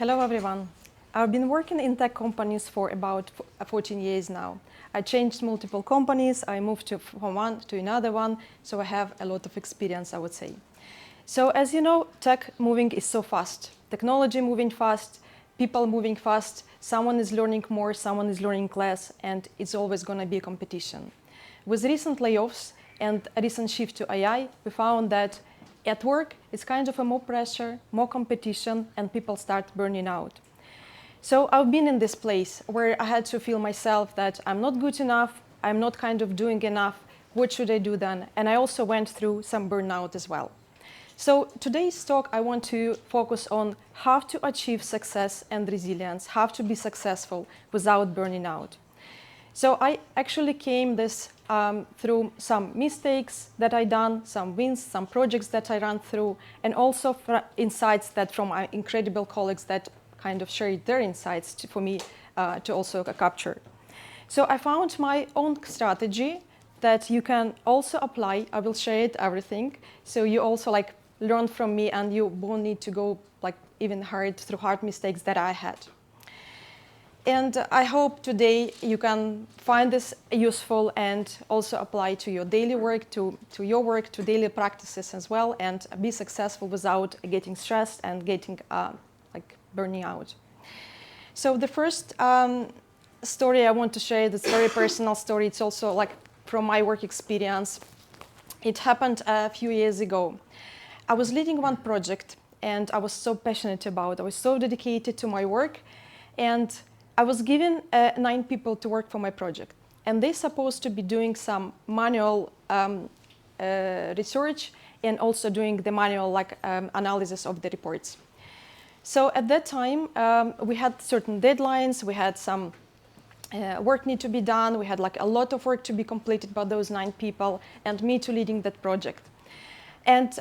Hello everyone. I've been working in tech companies for about 14 years now. I changed multiple companies, I moved from one to another one, so I have a lot of experience, I would say. So as you know, tech moving is so fast. Technology moving fast, people moving fast, someone is learning more, someone is learning less, and it's always going to be a competition. With recent layoffs and a recent shift to AI, we found that at work, it's kind of a more pressure, more competition, and people start burning out. So I've been in this place where I had to feel myself that I'm not good enough, I'm not kind of doing enough, what should I do then? And I also went through some burnout as well. So today's talk, I want to focus on how to achieve success and resilience, how to be successful without burning out. So I actually came this through some mistakes that I done, some wins, some projects that I ran through, and also insights that from my incredible colleagues that kind of shared their insights for me to also capture. So I found my own strategy that you can also apply. I will share it, everything. So you also learn from me and you won't need to go even through hard mistakes that I had. And I hope today you can find this useful and also apply to your daily work, to your work, to daily practices as well, and be successful without getting stressed and getting burning out. So the first story I want to share, this very personal story, it's also from my work experience. It happened a few years ago. I was leading one project and I was so passionate about it. I was so dedicated to my work, and I was given 9 people to work for my project, and they're supposed to be doing some manual research and also doing the manual analysis of the reports. So at that time, we had certain deadlines, we had some work need to be done, we had a lot of work to be completed by those 9 people, and me to leading that project. And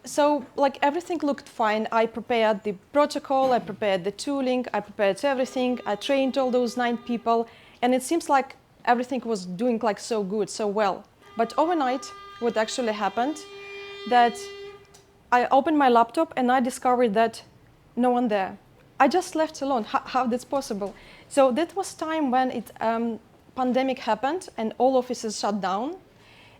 so everything looked fine. I prepared the protocol, I prepared the tooling, I prepared everything, I trained all those 9 people, and it seems like everything was doing so good, so well. But overnight, what actually happened, that I opened my laptop and I discovered that no one there. I just left alone. How that's possible? So that was time when it pandemic happened and all offices shut down,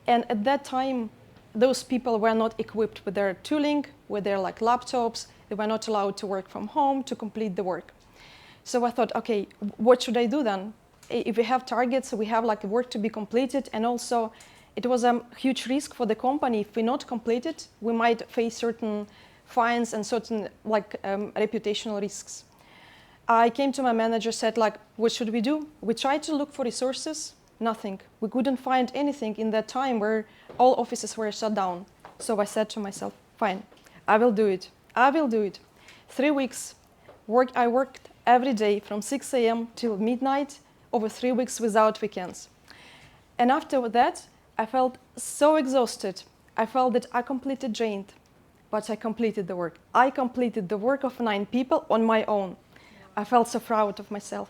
and at that time, those people were not equipped with their tooling, with their laptops. They were not allowed to work from home to complete the work. So I thought, okay, what should I do then? If we have targets, we have work to be completed, and also it was a huge risk for the company. If we not complete it, we might face certain fines and certain reputational risks. I came to my manager, said what should we do? We tried to look for resources. Nothing. We couldn't find anything in that time where all offices were shut down. So I said to myself, fine, I will do it. I will do it. 3 weeks. I worked every day from 6 a.m. till midnight, over 3 weeks without weekends. And after that, I felt so exhausted. I felt that I completely drained, but I completed the work. I completed the work of 9 people on my own. I felt so proud of myself.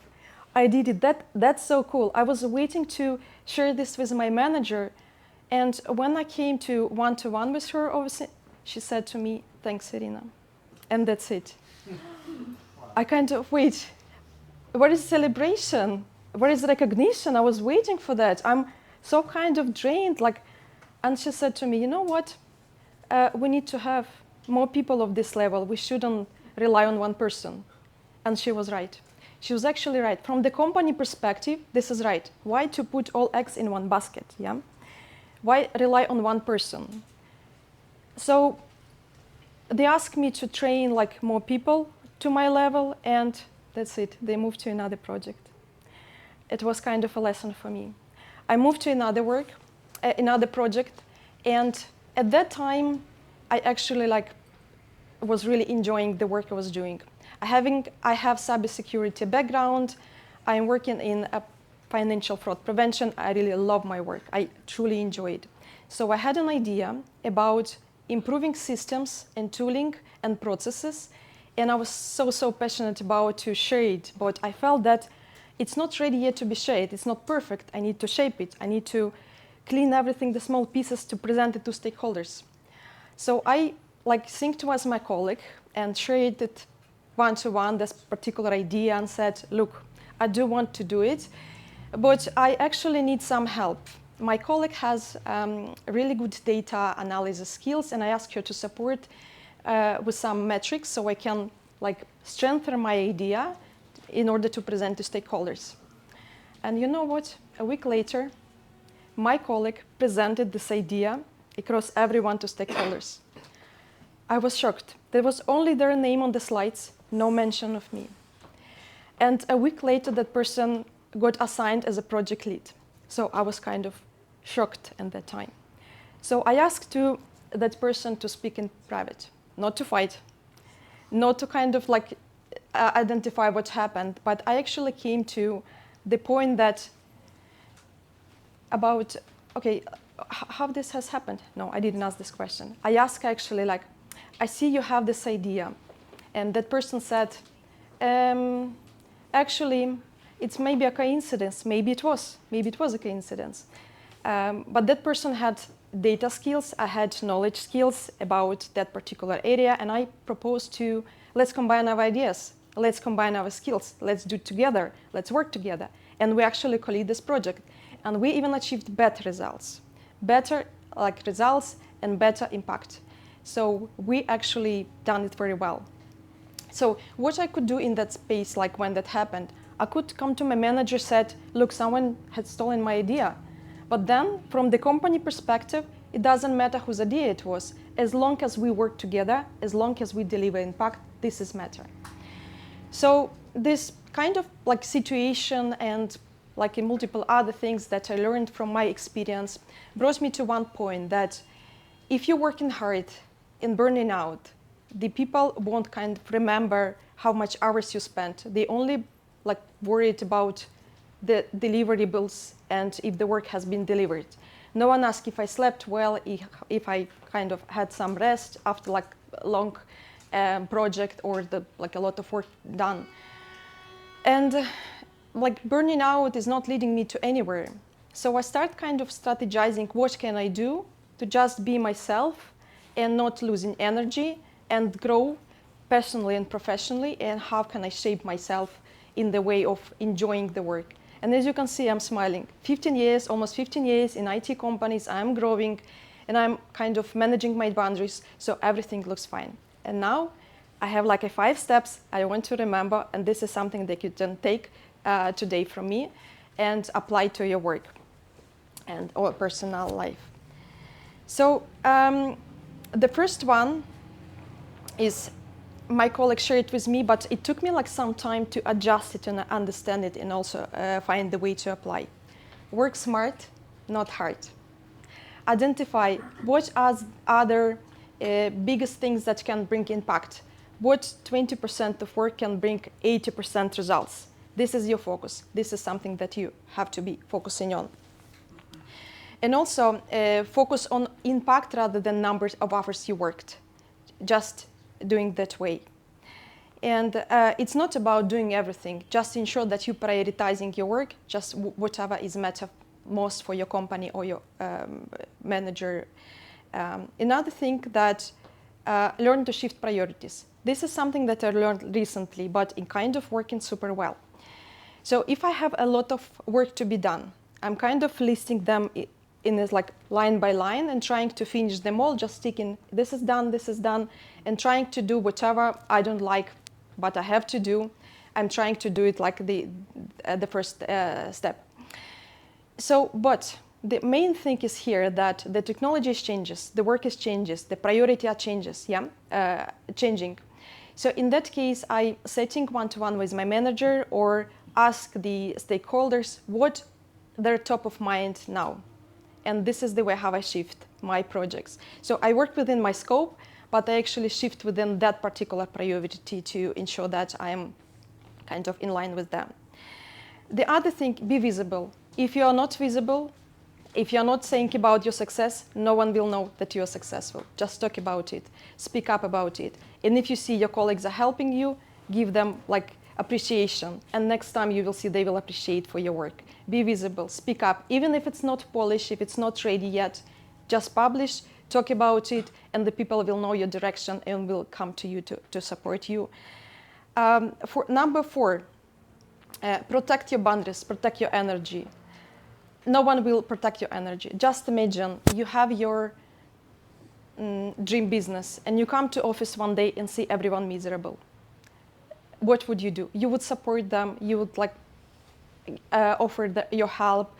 I did it. That's so cool. I was waiting to share this with my manager, and when I came to one-to-one with her, she said to me, "Thanks, Iryna," and that's it. I kind of wait. Where is celebration? Where is recognition? I was waiting for that. I'm so kind of drained, and she said to me, "You know what? We need to have more people of this level. We shouldn't rely on one person," and she was right. She was actually right. From the company perspective, this is right. Why to put all eggs in one basket? Yeah. Why rely on one person? So they asked me to train more people to my level, and that's it. They moved to another project. It was kind of a lesson for me. I moved to another project, and at that time, I actually was really enjoying the work I was doing. I have cybersecurity background. I'm working in financial fraud prevention. I really love my work. I truly enjoy it. So I had an idea about improving systems and tooling and processes, and I was so passionate about to share it. But I felt that it's not ready yet to be shared. It's not perfect. I need to shape it. I need to clean everything, the small pieces, to present it to stakeholders. So I synced with my colleague and shared it one-to-one this particular idea and said, look, I do want to do it, but I actually need some help. My colleague has really good data analysis skills, and I asked her to support with some metrics so I can strengthen my idea in order to present to stakeholders. And you know what? A week later, my colleague presented this idea across everyone to stakeholders. I was shocked. There was only their name on the slides, no mention of me. And a week later, that person got assigned as a project lead. So I was kind of shocked at that time. So I asked that person to speak in private, not to fight, not to kind of identify what happened, but I actually came to the point that about, okay, how this has happened? No, I didn't ask this question. I asked actually I see you have this idea. And that person said, actually, it's maybe a coincidence. Maybe it was a coincidence. But that person had data skills. I had knowledge skills about that particular area. And I proposed let's combine our ideas. Let's combine our skills. Let's do it together. Let's work together. And we actually co-lead this project. And we even achieved better results. Better results and better impact. So we actually done it very well. So what I could do in that space, when that happened, I could come to my manager and said, look, someone had stolen my idea. But then from the company perspective, it doesn't matter whose idea it was. As long as we work together, as long as we deliver impact, this is matter. So this kind of situation and in multiple other things that I learned from my experience brought me to one point that if you're working hard and burning out, the people won't kind of remember how much hours you spent. They only worried about the deliverables and if the work has been delivered. No one asked if I slept well, if I kind of had some rest after a long project or a lot of work done. And burning out is not leading me to anywhere. So I start kind of strategizing what can I do to just be myself and not losing energy and grow personally and professionally, and how can I shape myself in the way of enjoying the work. And as you can see, I'm smiling. 15 years, almost 15 years in IT companies, I'm growing and I'm kind of managing my boundaries, so everything looks fine. And now I have 5 steps I want to remember, and this is something that you can take today from me and apply to your work or personal life. So the first one is my colleague shared it with me, but it took me some time to adjust it and understand it and also find the way to apply. Work smart, not hard. Identify what are other biggest things that can bring impact. What 20% of work can bring 80% results. This is your focus. This is something that you have to be focusing on. And also focus on impact rather than numbers of hours you worked. Just doing that way. And it's not about doing everything. Just ensure that you're prioritizing your work, just whatever is matter most for your company or your manager. Another thing that learn to shift priorities. This is something that I learned recently, but in kind of working super well. So if I have a lot of work to be done, I'm kind of listing them in this line by line and trying to finish them all, just sticking this is done, and trying to do whatever I don't like, but I have to do. I'm trying to do it the first step. So, but the main thing is here that the technology changes, the work is changes, the priority are changes, changing. So in that case, I setting one-to-one with my manager or ask the stakeholders what they're top of mind now. And this is the way how I shift my projects. So I work within my scope, but I actually shift within that particular priority to ensure that I am kind of in line with them. The other thing, be visible. If you are not visible, if you're not saying about your success, no one will know that you're successful. Just talk about it, speak up about it. And if you see your colleagues are helping you, give them appreciation. And next time you will see they will appreciate for your work. Be visible, speak up. Even if it's not polished, if it's not ready yet, just publish, talk about it, and the people will know your direction and will come to you to support you. For number 4, protect your boundaries, protect your energy. No one will protect your energy. Just imagine you have your dream business and you come to office one day and see everyone miserable. What would you do? You would support them. You would offer your help.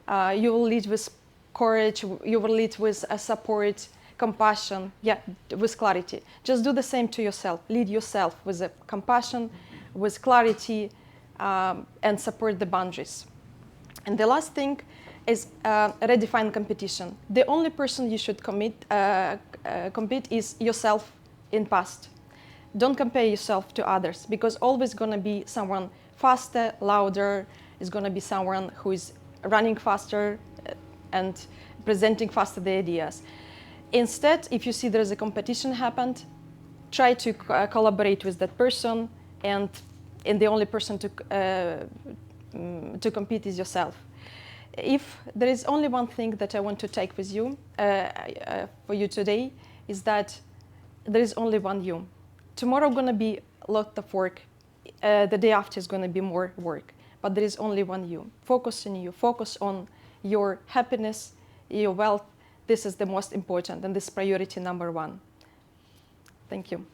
You will lead with courage. You will lead with support, compassion, with clarity. Just do the same to yourself. Lead yourself with compassion, with clarity, and support the boundaries. And the last thing is redefine competition. The only person you should compete is yourself in past. Don't compare yourself to others, because always going to be someone faster, louder, is going to be someone who is running faster and presenting faster the ideas. Instead, if you see there is a competition happened, try to collaborate with that person, and the only person to compete is yourself. If there is only one thing that I want to take with you, for you today, is that there is only one you. Tomorrow going to be a lot of work. The day after is going to be more work. But there is only one you. Focus on you. Focus on your happiness, your wealth. This is the most important, and this is priority number 1. Thank you.